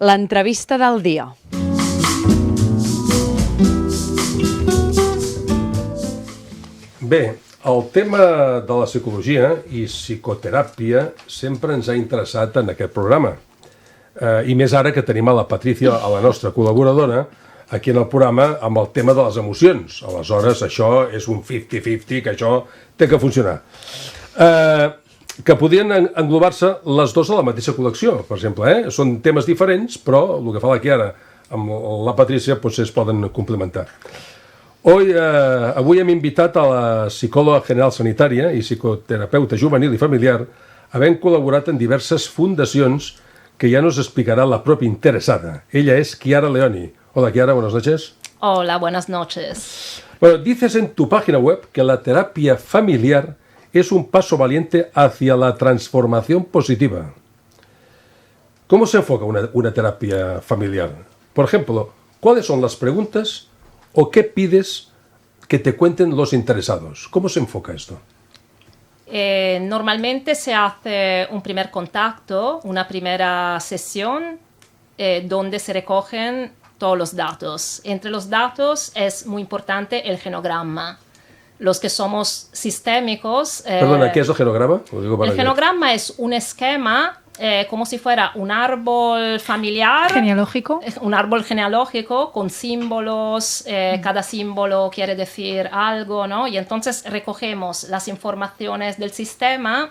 L'entrevista del dia. Bé, el tema de la psicologia i psicoteràpia sempre ens ha interessat en aquest programa. I més ara que tenim a la Patricia, a la nostra col·laboradora, aquí en el programa amb el tema de les emocions. Aleshores, això és un 50-50, que això té que funcionar. Que podien englobar-se les dues a la mateixa col·lecció, per exemple. Són temes diferents, però el que fa la Chiara amb la Patricia potser es poden complementar. Avui hem invitat a la psicòloga general sanitària i psicoterapeuta juvenil i familiar, havent col·laborat en diverses fundacions que ya nos explicará la propia interesada. Ella es Chiara Leoni. Hola, Chiara, buenas noches. Hola, buenas noches. Bueno, dices en tu página web que la terapia familiar es un paso valiente hacia la transformación positiva. ¿Cómo se enfoca una terapia familiar? Por ejemplo, ¿cuáles son las preguntas o qué pides que te cuenten los interesados? ¿Cómo se enfoca esto? Normalmente se hace un primer contacto, una primera sesión donde se recogen todos los datos. Entre los datos es muy importante el genograma. Los que somos sistémicos... Perdona, ¿qué es el genograma? El genograma es un esquema como si fuera un árbol familiar. Genealógico. Un árbol genealógico con símbolos, cada símbolo quiere decir algo, ¿no? Y entonces recogemos las informaciones del sistema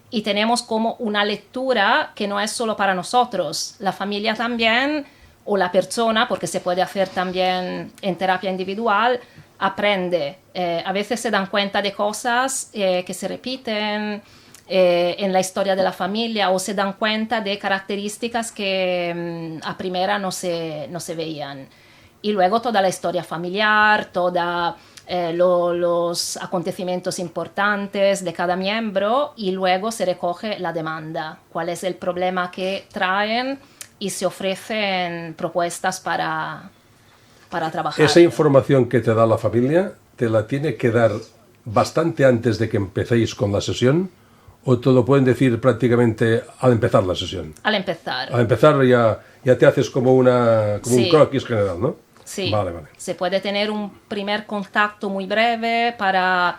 y tenemos como una lectura que no es solo para nosotros, la familia también, o la persona, porque se puede hacer también en terapia individual, aprende. A veces se dan cuenta de cosas que se repiten en la historia de la familia o se dan cuenta de características que a primera no se veían. Y luego toda la historia familiar, todos los acontecimientos importantes de cada miembro y luego se recoge la demanda, cuál es el problema que traen y se ofrecen propuestas para trabajar. Esa información que te da la familia, ¿te la tiene que dar bastante antes de que empecéis con la sesión? ¿O te lo pueden decir prácticamente al empezar la sesión? Al empezar. Al empezar ya te haces como un croquis general, ¿no? Sí. Vale. Se puede tener un primer contacto muy breve para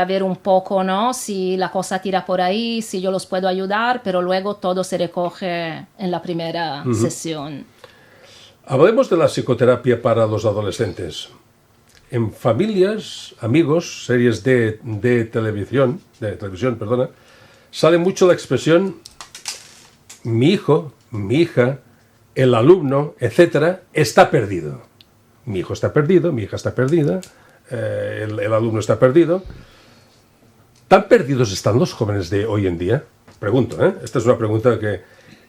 ver un poco, ¿no? Si la cosa tira por ahí, si yo los puedo ayudar, pero luego todo se recoge en la primera sesión. Hablemos de la psicoterapia para los adolescentes. En familias, amigos, series de televisión, sale mucho la expresión mi hijo, mi hija, el alumno, etcétera, está perdido. Mi hijo está perdido, mi hija está perdida, el alumno está perdido. ¿Tan perdidos están los jóvenes de hoy en día? Pregunto, Esta es una pregunta que...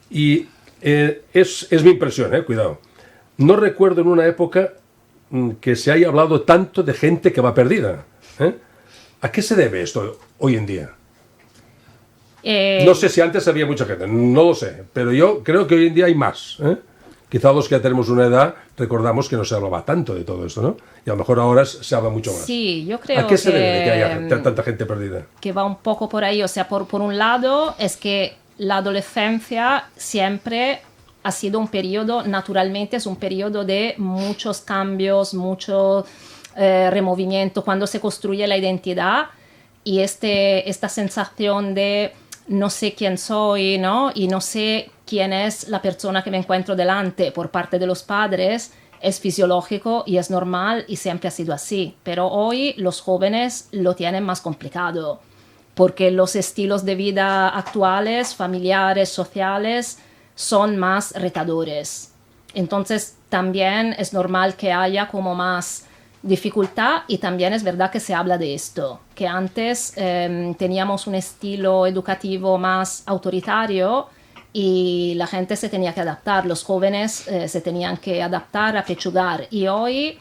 Y es mi impresión, cuidado. No recuerdo en una época que se haya hablado tanto de gente que va perdida. ¿A qué se debe esto hoy en día? No sé si antes había mucha gente, no lo sé, pero yo creo que hoy en día hay más. Quizá los que ya tenemos una edad recordamos que no se hablaba tanto de todo esto, ¿no? Y a lo mejor ahora se habla mucho más. Sí, yo creo ¿A qué se debe que haya tanta gente perdida? Que va un poco por ahí, o sea, por un lado es que la adolescencia siempre ha sido un periodo, naturalmente es un periodo de muchos cambios, mucho removimiento, cuando se construye la identidad y esta sensación de no sé quién soy, ¿no? Y no sé quién es la persona que me encuentro delante por parte de los padres, es fisiológico y es normal y siempre ha sido así. Pero hoy los jóvenes lo tienen más complicado porque los estilos de vida actuales, familiares, sociales, son más retadores. Entonces también es normal que haya como más dificultad y también es verdad que se habla de esto, que antes teníamos un estilo educativo más autoritario y la gente se tenía que adaptar, los jóvenes se tenían que adaptar, apechugar y hoy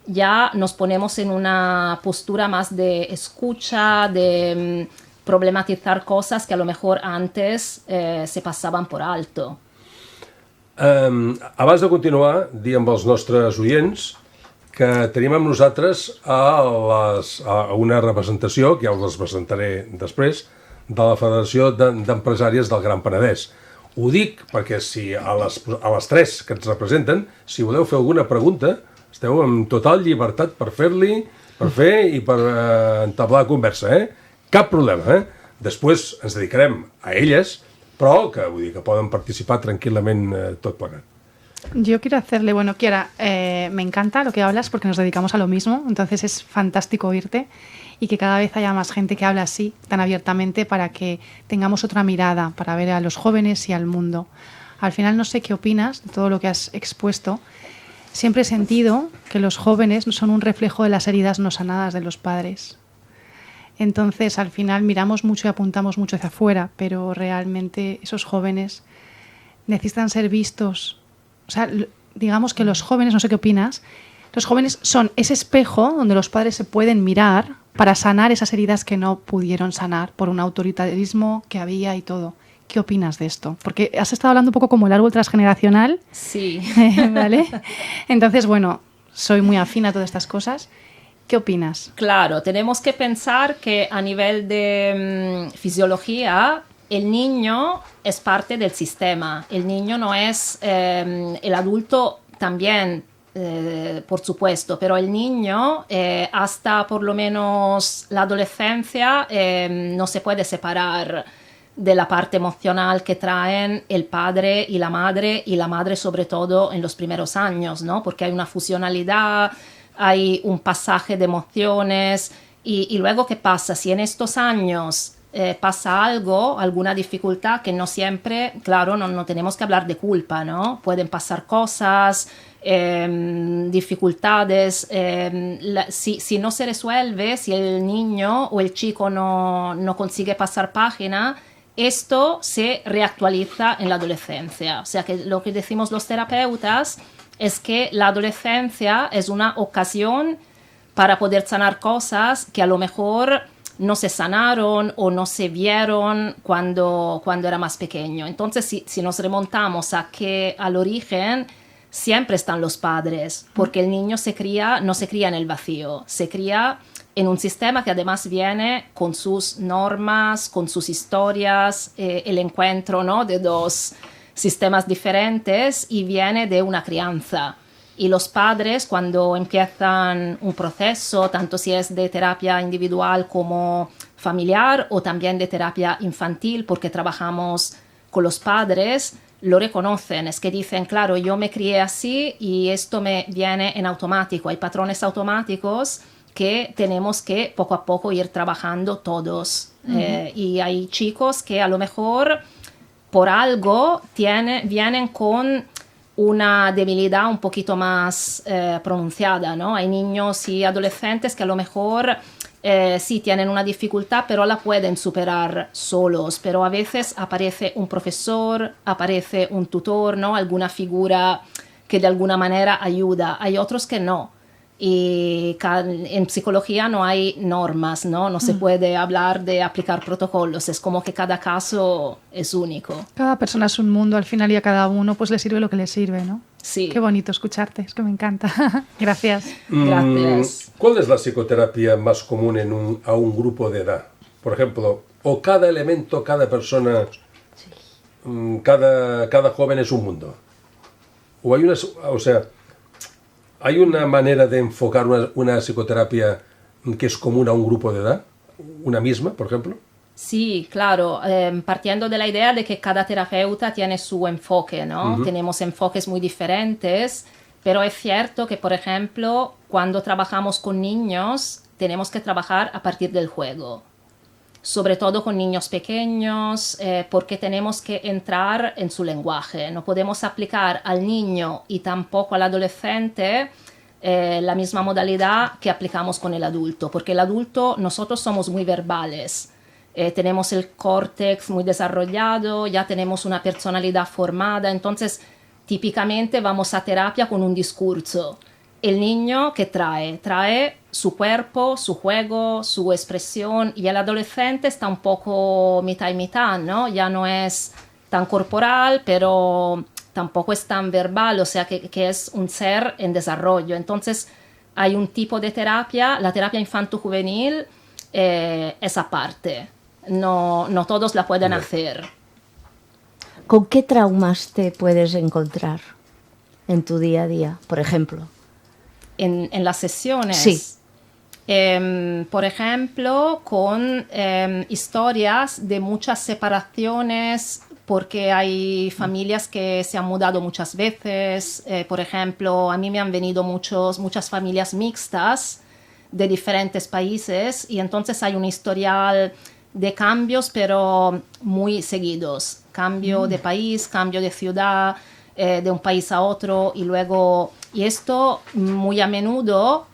ya nos ponemos en una postura más de escucha, de problematizar cosas que a lo mejor antes se passaven per alto. Abans de continuar, dir amb els nostres oients que tenim amb nosaltres a una representació, que ja us les presentaré després, de la Federació d'Empresàries del Gran Penedès. Ho dic perquè si a les tres que ens representen, si voleu fer alguna pregunta, esteu en total llibertat per fer i per entablar conversa, Cap problema, Després ens dedicarem a elles, però que vull dir que poden participar tranquil·lament tot plegat. Yo quiero hacerle, bueno, Kiara, me encanta lo que hablas porque nos dedicamos a lo mismo, entonces es fantástico oírte y que cada vez haya más gente que habla así, tan abiertamente, para que tengamos otra mirada, para ver a los jóvenes y al mundo. Al final no sé qué opinas de todo lo que has expuesto. Siempre he sentido que los jóvenes son un reflejo de las heridas no sanadas de los padres. Entonces, al final miramos mucho y apuntamos mucho hacia afuera, pero realmente esos jóvenes necesitan ser vistos. O sea, digamos que los jóvenes, no sé qué opinas, los jóvenes son ese espejo donde los padres se pueden mirar para sanar esas heridas que no pudieron sanar por un autoritarismo que había y todo. ¿Qué opinas de esto? Porque has estado hablando un poco como el árbol transgeneracional. Sí. ¿Vale? Entonces, bueno, soy muy afín a todas estas cosas. ¿Qué opinas? Claro, tenemos que pensar que a nivel de fisiología, el niño es parte del sistema. El niño no es, el adulto también, por supuesto, pero el niño hasta por lo menos la adolescencia no se puede separar de la parte emocional que traen el padre y la madre sobre todo en los primeros años, ¿no? Porque hay una fusionalidad, hay un pasaje de emociones y luego ¿qué pasa? Si en estos años pasa algo, alguna dificultad, que no siempre, claro, no tenemos que hablar de culpa, ¿no? Pueden pasar cosas, dificultades, si no se resuelve, si el niño o el chico no consigue pasar página, esto se reactualiza en la adolescencia. O sea que lo que decimos los terapeutas es que la adolescencia es una ocasión para poder sanar cosas que a lo mejor no se sanaron o no se vieron cuando era más pequeño. Entonces, si nos remontamos al origen, siempre están los padres, porque el niño no se cría en el vacío, se cría en un sistema que además viene con sus normas, con sus historias, el encuentro, ¿no?, de dos sistemas diferentes y viene de una crianza. Y los padres, cuando empiezan un proceso, tanto si es de terapia individual como familiar o también de terapia infantil, porque trabajamos con los padres, lo reconocen. Es que dicen, claro, yo me crié así y esto me viene en automático. Hay patrones automáticos que tenemos que poco a poco ir trabajando todos. Y hay chicos que a lo mejor por algo vienen con una debilidad un poquito más pronunciada, ¿no? Hay niños y adolescentes que a lo mejor sí tienen una dificultad, pero la pueden superar solos, pero a veces aparece un profesor, aparece un tutor, ¿no? Alguna figura que de alguna manera ayuda. Hay otros que no. Y en psicología no hay normas, ¿no? No se puede hablar de aplicar protocolos, es como que cada caso es único. Cada persona es un mundo al final y a cada uno pues le sirve lo que le sirve, ¿no? Sí. Qué bonito escucharte, es que me encanta. Gracias. Gracias. ¿Cuál es la psicoterapia más común a un grupo de edad? Por ejemplo, o cada elemento, cada persona, cada joven es un mundo. O hay ¿hay una manera de enfocar una psicoterapia que es común a un grupo de edad? ¿Una misma, por ejemplo? Sí, claro, partiendo de la idea de que cada terapeuta tiene su enfoque, ¿no? Tenemos enfoques muy diferentes, pero es cierto que, por ejemplo, cuando trabajamos con niños, tenemos que trabajar a partir del juego. Sobre todo con niños pequeños, porque tenemos que entrar en su lenguaje. No podemos aplicar al niño y tampoco al adolescente la misma modalidad que aplicamos con el adulto, porque el adulto, nosotros somos muy verbales, tenemos el córtex muy desarrollado, ya tenemos una personalidad formada, entonces típicamente vamos a terapia con un discurso. El niño, ¿qué trae? Trae su cuerpo, su juego, su expresión, y el adolescente está un poco mitad y mitad, ¿no? Ya no es tan corporal, pero tampoco es tan verbal, o sea que es un ser en desarrollo. Entonces hay un tipo de terapia, la terapia infanto-juvenil es aparte, no todos la pueden hacer. ¿Con qué traumas te puedes encontrar en tu día a día, por ejemplo? En las sesiones. Sí. Por ejemplo, con historias de muchas separaciones, porque hay familias que se han mudado muchas veces. Por ejemplo, a mí me han venido muchas familias mixtas de diferentes países y entonces hay un historial de cambios, pero muy seguidos. Cambio de país, cambio de ciudad, de un país a otro y esto muy a menudo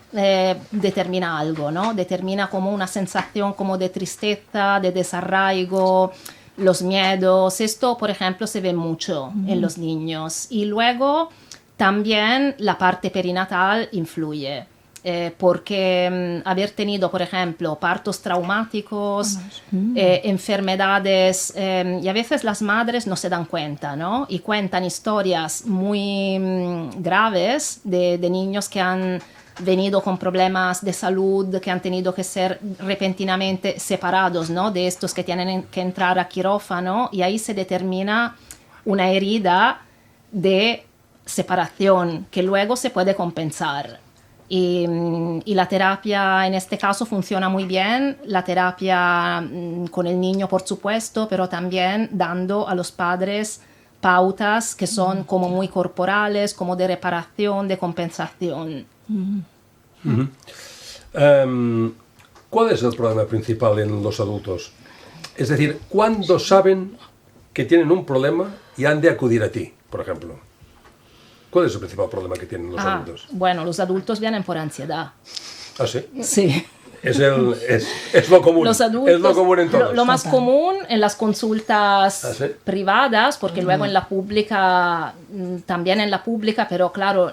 determina algo, ¿no? Determina como una sensación como de tristeza, de desarraigo, los miedos. Esto, por ejemplo, se ve mucho en los niños. Y luego también la parte perinatal influye. Porque haber tenido, por ejemplo, partos traumáticos, enfermedades, y a veces las madres no se dan cuenta, ¿no? Y cuentan historias muy graves de niños que han venido con problemas de salud, que han tenido que ser repentinamente separados, ¿no? De estos que tienen que entrar a quirófano, y ahí se determina una herida de separación que luego se puede compensar. Y la terapia en este caso funciona muy bien, la terapia con el niño por supuesto, pero también dando a los padres pautas que son como muy corporales, como de reparación, de compensación. ¿Cuál es el problema principal en los adultos? Es decir, ¿cuándo saben que tienen un problema y han de acudir a ti, por ejemplo? ¿Cuál es el principal problema que tienen los adultos? Bueno, los adultos vienen por ansiedad. ¿Ah, sí? Sí. Es lo común. Los adultos, es lo común en todos. Lo más común en las consultas ¿Ah, sí? privadas, porque luego en la pública, también en la pública, pero claro,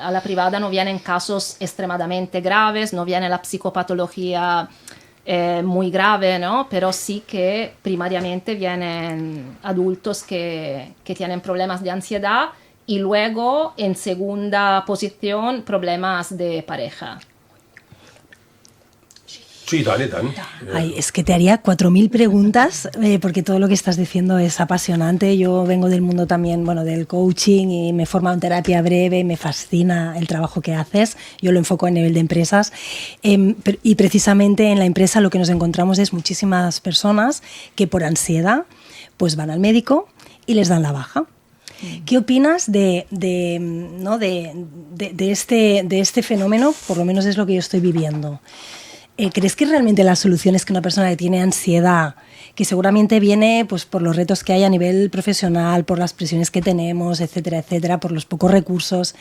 a la privada no vienen casos extremadamente graves, no viene la psicopatología muy grave, ¿no? Pero sí que primariamente vienen adultos que tienen problemas de ansiedad y luego en segunda posición problemas de pareja. Sí, tant i tant. Ay, es que te haría 4.000 preguntas porque todo lo que estás diciendo es apasionante. Yo vengo del mundo también, bueno, del coaching y me he formado en terapia breve, me fascina el trabajo que haces. Yo lo enfoco a nivel de empresas y precisamente en la empresa lo que nos encontramos es muchísimas personas que por ansiedad pues van al médico y les dan la baja. ¿Qué opinas de este fenómeno? Por lo menos es lo que yo estoy viviendo. ¿Crees que realmente la solución es que una persona que tiene ansiedad, que seguramente viene pues, por los retos que hay a nivel profesional, por las presiones que tenemos, etcétera, etcétera, por los pocos recursos,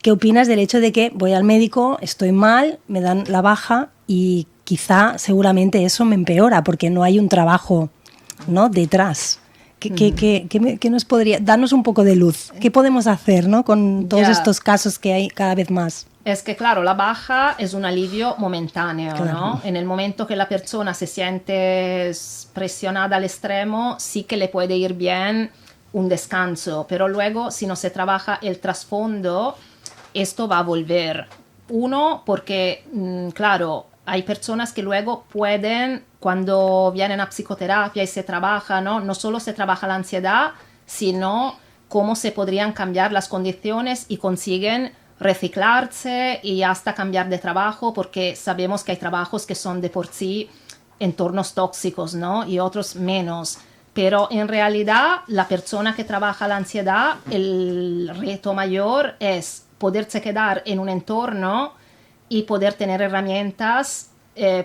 ¿qué opinas del hecho de que voy al médico, estoy mal, me dan la baja y quizá seguramente eso me empeora porque no hay un trabajo, ¿no?, detrás? ¿Qué nos podría darnos un poco de luz? ¿Qué podemos hacer, ¿no?, con todos estos casos que hay cada vez más? Es que, claro, la baja es un alivio momentáneo, Claro. ¿no? En el momento que la persona se siente presionada al extremo, sí que le puede ir bien un descanso, pero luego, si no se trabaja el trasfondo, esto va a volver. Uno, porque, claro, hay personas que luego pueden, cuando vienen a psicoterapia y se trabaja, ¿no? No solo se trabaja la ansiedad, sino cómo se podrían cambiar las condiciones y consiguen reciclarse y hasta cambiar de trabajo, porque sabemos que hay trabajos que son de por sí entornos tóxicos, ¿no? Y otros menos. Pero en realidad la persona que trabaja la ansiedad, el reto mayor es poderse quedar en un entorno y poder tener herramientas,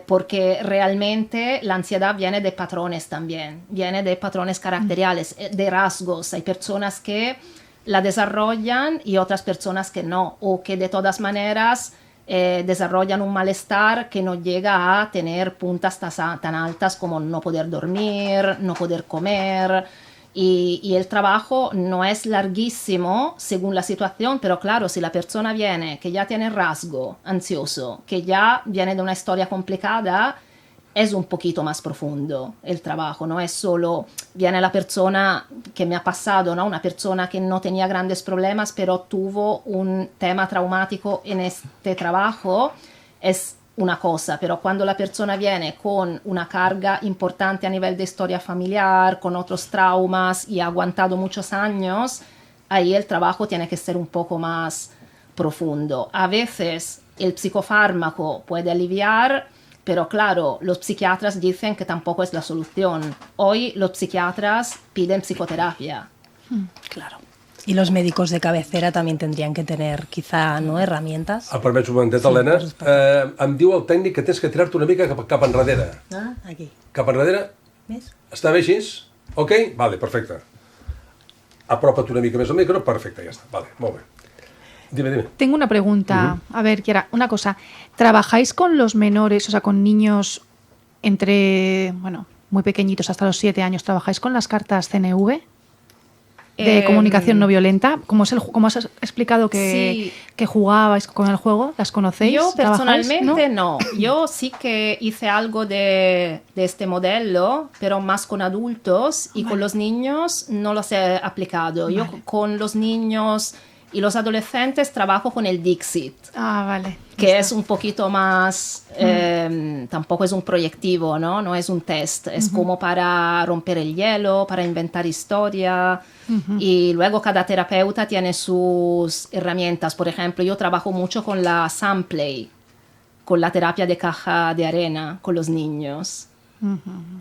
porque realmente la ansiedad viene de patrones también, viene de patrones caracteriales, de rasgos. Hay personas que la desarrollan y otras personas que no, o que de todas maneras desarrollan un malestar que no llega a tener puntas tan altas como no poder dormir, no poder comer. Y el trabajo no es larguísimo según la situación, pero claro, si la persona viene que ya tiene rasgo ansioso, que ya viene de una historia complicada, es un poquito más profundo el trabajo, no es solo, viene la persona que me ha pasado, ¿no? Una persona que no tenía grandes problemas, pero tuvo un tema traumático en este trabajo, es una cosa, pero cuando la persona viene con una carga importante a nivel de historia familiar, con otros traumas y ha aguantado muchos años, ahí el trabajo tiene que ser un poco más profundo. A veces el psicofármaco puede aliviar, pero claro, los psiquiatras dicen que tampoco es la solución. Hoy los psiquiatras piden psicoterapia. Claro. Y los médicos de cabecera también tendrían que tener, quizá, no, herramientas. Permets un momentet, Helena. Em diu el tècnic que tens que tirar-te una mica cap enrere. Ah, aquí. Cap enrere? ¿Ves? Està bé així? Ok? Vale, perfecte. Apropa't una mica més al micro. Perfecte, ja està. Vale, molt bé. Dime. Tengo una pregunta. A ver, Kiara, una cosa. ¿Trabajáis con los menores, o sea, con niños entre, bueno, muy pequeñitos hasta los 7 años? ¿Trabajáis con las cartas CNV? De comunicación no violenta, como has explicado que jugabais con el juego, ¿las conocéis? Yo ¿Trabajáis? personalmente no. Yo sí que hice algo de este modelo, pero más con adultos, y con los niños no los he aplicado. Yo con los niños y los adolescentes trabajo con el Dixit. Ah, vale. Que es un poquito más, tampoco es un proyectivo, ¿no? No es un test, es como para romper el hielo, para inventar historia, y luego cada terapeuta tiene sus herramientas. Por ejemplo, yo trabajo mucho con la Samplay, con la terapia de caja de arena con los niños,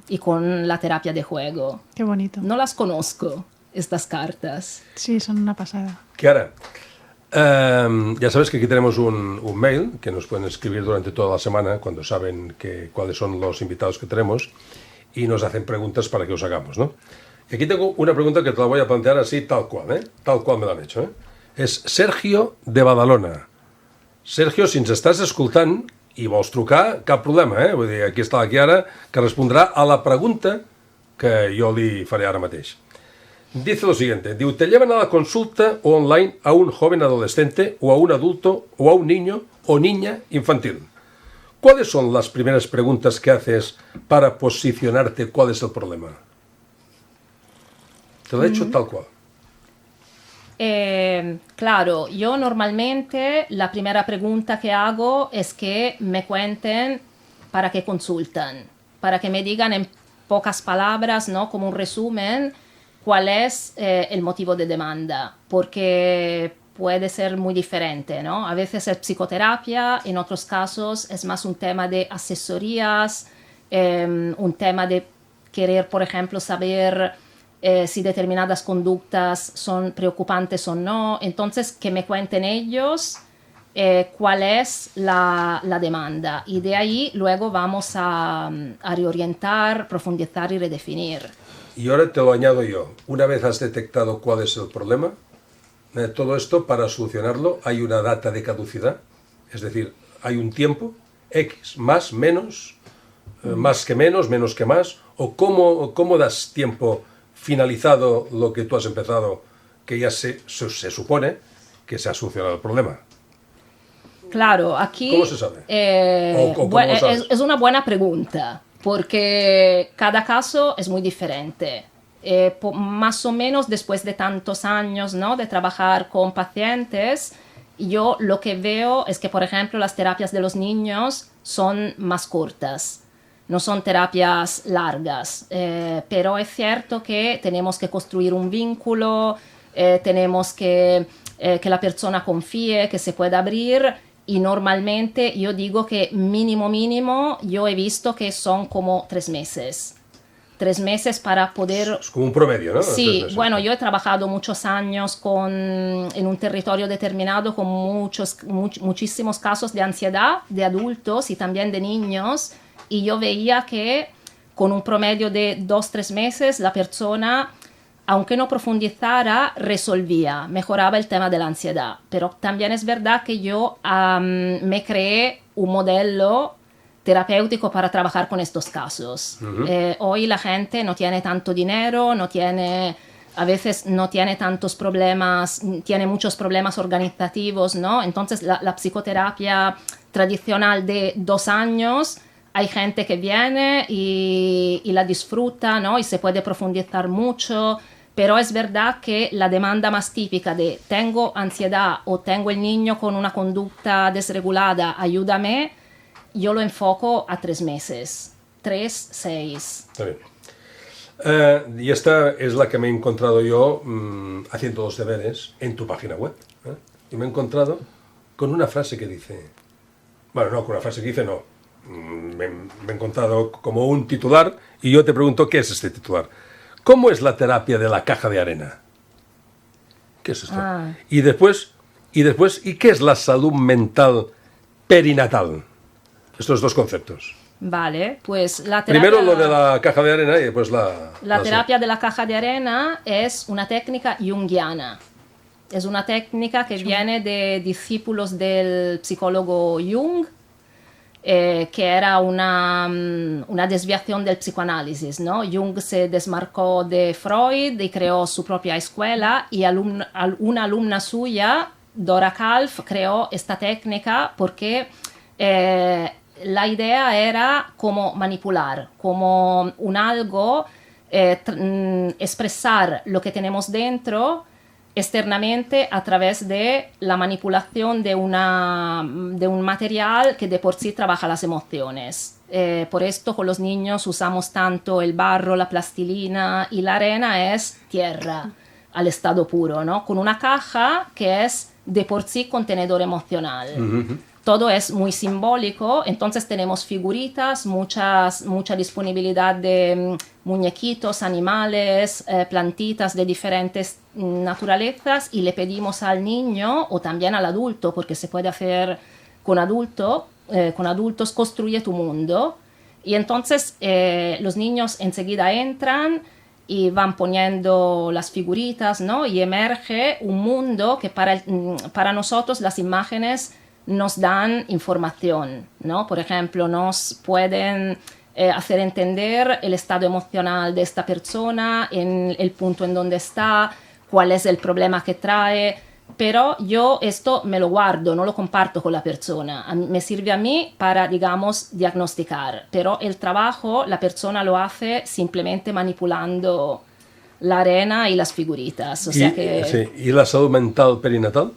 y con la terapia de juego. Qué bonito. No las conozco, estas cartas. Sí, son una pasada. Kiara, ya sabes que aquí tenemos un mail que nos pueden escribir durante toda la semana cuando saben cuáles son los invitados que tenemos y nos hacen preguntas para que os hagamos, ¿no? Y aquí tengo una pregunta que te la voy a plantear así, tal cual, tal cual me la han hecho. És Sergio de Badalona. Sergio, si ens estàs escoltant i vols trucar, cap problema, Vull dir, aquí està la Kiara, que respondrà a la pregunta que jo li faré ara mateix. Dice lo siguiente, diu, te llevan a la consulta o online a un joven adolescente o a un adulto o a un niño o niña infantil. ¿Cuáles son las primeras preguntas que haces para posicionarte cuál es el problema? Te lo he hecho tal cual. Claro, yo normalmente la primera pregunta que hago es que me cuenten para qué consultan, para que me digan en pocas palabras, ¿no? Como un resumen, cuál es el motivo de demanda, porque puede ser muy diferente, ¿no? A veces es psicoterapia, en otros casos es más un tema de asesorías, un tema de querer, por ejemplo, saber si determinadas conductas son preocupantes o no. Entonces, que me cuenten ellos cuál es la demanda. Y de ahí luego vamos a reorientar, profundizar y redefinir. Y ahora te lo añado yo. Una vez has detectado cuál es el problema, todo esto, para solucionarlo, hay una data de caducidad. Es decir, hay un tiempo, X, más, menos, más que menos que más. ¿O cómo das tiempo finalizado lo que tú has empezado, que ya se supone que se ha solucionado el problema? Claro, aquí ¿Cómo se sabe? ¿Cómo lo sabes? Es una buena pregunta, porque cada caso es muy diferente. Más o menos después de tantos años, ¿no?, de trabajar con pacientes, yo lo que veo es que, por ejemplo, las terapias de los niños son más cortas. No son terapias largas, pero es cierto que tenemos que construir un vínculo, tenemos que la persona confíe, que se pueda abrir, y normalmente yo digo que mínimo, yo he visto que son como 3 meses. 3 meses para poder... Es como un promedio, ¿no? Sí, bueno, yo he trabajado muchos años en un territorio determinado con muchísimos casos de ansiedad de adultos y también de niños, y yo veía que con un promedio de 2-3 meses la persona, aunque no profundizara, resolvía, mejoraba el tema de la ansiedad. Pero también es verdad que yo me creé un modelo terapéutico para trabajar con estos casos. Hoy la gente no tiene tanto dinero, a veces no tiene tantos problemas, tiene muchos problemas organizativos, ¿no? Entonces la psicoterapia tradicional de 2 años, hay gente que viene y la disfruta, ¿no? Y se puede profundizar mucho, pero es verdad que la demanda más típica de tengo ansiedad o tengo el niño con una conducta desregulada, ayúdame, yo lo enfoco a 3 meses. 3, 6. Está bien. Y esta es la que me he encontrado yo haciendo los deberes en tu página web. Y me he encontrado con una frase que dice... Bueno, no, con una frase que dice no. Me he encontrado como un titular y yo te pregunto, ¿qué es este titular? ¿Cómo es la terapia de la caja de arena? ¿Qué es esto? Y después, ¿y qué es la salud mental perinatal? Estos dos conceptos. Vale, pues la terapia... Primero lo de la caja de arena y después La terapia de la caja de arena es una técnica junguiana. Es una técnica que viene de discípulos del psicólogo Jung, que era una desviación del psicoanálisis, ¿no? Jung se desmarcó de Freud y creó su propia escuela y una alumna suya, Dora Kalf, creó esta técnica porque la idea era como manipular, como un algo, expresar lo que tenemos dentro externamente a través de la manipulación de un material que de por sí trabaja las emociones. Por esto con los niños usamos tanto el barro, la plastilina y la arena es tierra al estado puro, ¿no? Con una caja que es de por sí contenedor emocional. Todo es muy simbólico, entonces tenemos figuritas, mucha disponibilidad de muñequitos, animales, plantitas de diferentes naturalezas y le pedimos al niño o también al adulto, porque se puede hacer con adultos, construye tu mundo. Y entonces los niños enseguida entran y van poniendo las figuritas, ¿no? Y emerge un mundo que para nosotros las imágenes nos dan información, ¿no? Por ejemplo, nos pueden hacer entender el estado emocional de esta persona, en el punto en donde está, cuál es el problema que trae, pero yo esto me lo guardo, no lo comparto con la persona. Me sirve a mí para, digamos, diagnosticar, pero el trabajo la persona lo hace simplemente manipulando la arena y las figuritas. O sea que... Sí. ¿Y la salud mental perinatal?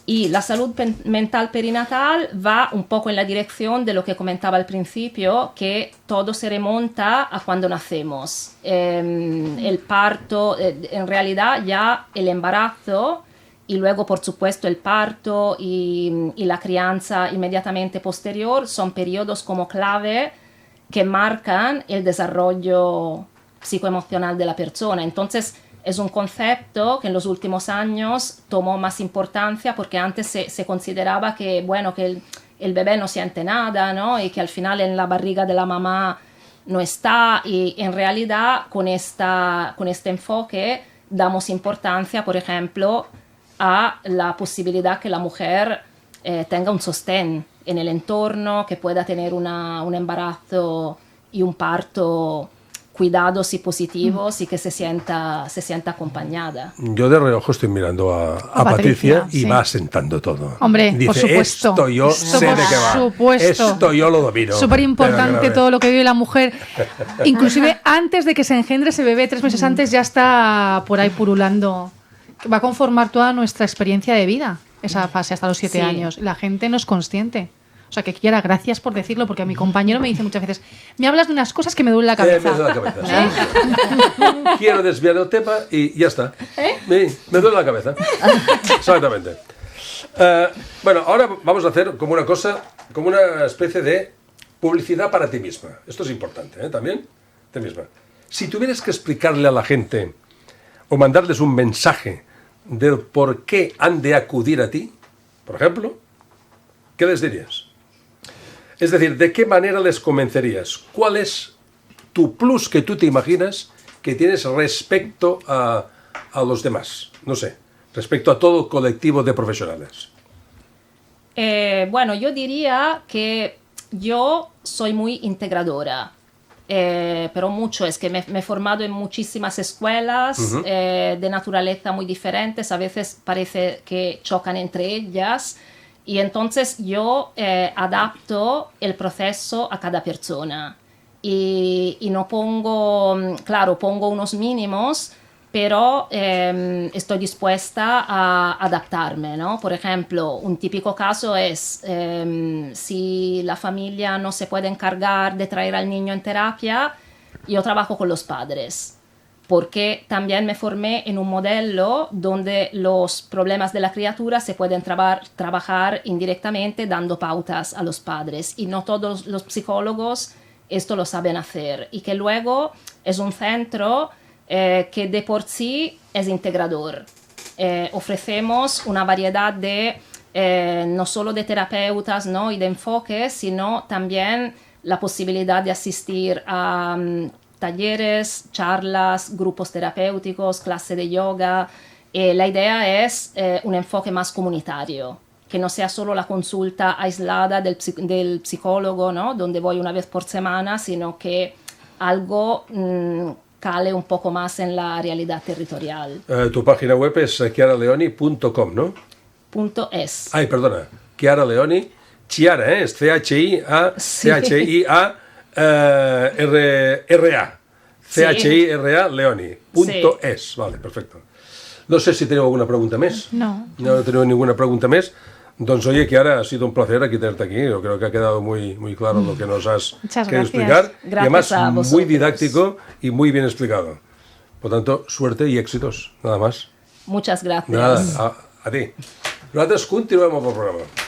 Y la salud mental perinatal va un poco en la dirección de lo que comentaba al principio, que todo se remonta a cuando nacemos. El parto, en realidad ya el embarazo y luego por supuesto el parto y la crianza inmediatamente posterior son periodos como clave que marcan el desarrollo psicoemocional de la persona. Entonces, es un concepto que en los últimos años tomó más importancia porque antes se consideraba que, bueno, que el bebé no siente nada, ¿no? Y que al final en la barriga de la mamá no está. Y en realidad con este enfoque damos importancia, por ejemplo, a la posibilidad que la mujer tenga un sostén en el entorno, que pueda tener un embarazo y un parto cuidados y positivos y que se sienta acompañada. Yo de reojo estoy mirando a Patricia y sí, va asentando todo. Hombre, dice, por supuesto. Esto yo sé de qué va. Supuesto. Esto yo lo domino. Súper importante todo lo que vive la mujer. Inclusive antes de que se engendre ese bebé, 3 meses antes, ya está por ahí purulando. Va a conformar toda nuestra experiencia de vida, esa fase hasta los 7 años. La gente no es consciente. O sea, que quiera, gracias por decirlo, porque a mi compañero me dice muchas veces, me hablas de unas cosas que me duelen la cabeza. Me duele la cabeza. Sí. Quiero desviar el tema y ya está. Me duele la cabeza. Exactamente. Bueno, ahora vamos a hacer como una cosa, como una especie de publicidad para ti misma. Esto es importante, también. Ti misma. Si tuvieras que explicarle a la gente o mandarles un mensaje del por qué han de acudir a ti, por ejemplo, ¿qué les dirías? Es decir, ¿de qué manera les convencerías? ¿Cuál es tu plus que tú te imaginas que tienes respecto a los demás? No sé, respecto a todo el colectivo de profesionales. Bueno, yo diría que yo soy muy integradora. Pero mucho, es que me he formado en muchísimas escuelas de naturaleza muy diferentes, a veces parece que chocan entre ellas. Y entonces yo adapto el proceso a cada persona y no pongo, claro, pongo unos mínimos, pero estoy dispuesta a adaptarme, ¿no? Por ejemplo, un típico caso es si la familia no se puede encargar de traer al niño en terapia, yo trabajo con los padres, porque también me formé en un modelo donde los problemas de la criatura se pueden trabajar indirectamente dando pautas a los padres, y no todos los psicólogos esto lo saben hacer, y que luego es un centro que de por sí es integrador. Ofrecemos una variedad de, no solo de terapeutas, ¿no?, y de enfoques, sino también la posibilidad de asistir a talleres, charlas, grupos terapéuticos, clase de yoga. La idea es un enfoque más comunitario, que no sea solo la consulta aislada del psicólogo, ¿no?, donde voy una vez por semana, sino que algo cale un poco más en la realidad territorial. Tu página web es chiaraleoni.com, ¿no? .es. Ay, perdona, Chiara Leoni, Chiara, es C-H-I-A, C-H-I-A, R-A, C-H-I-R-A, Leoni, .es, vale, perfecto. No sé si tengo alguna pregunta más. No. No tengo ninguna pregunta más. Entonces, oye, Chiara, ha sido un placer aquí tenerte aquí. Yo creo que ha quedado muy claro lo que nos has Muchas querido gracias. explicar. Gracias y además, a vosotros. muy didáctico y muy bien explicado. Por tanto, suerte y éxitos, nada más. Muchas gracias. Nada, a ti. Nosaltres continuem amb el programa.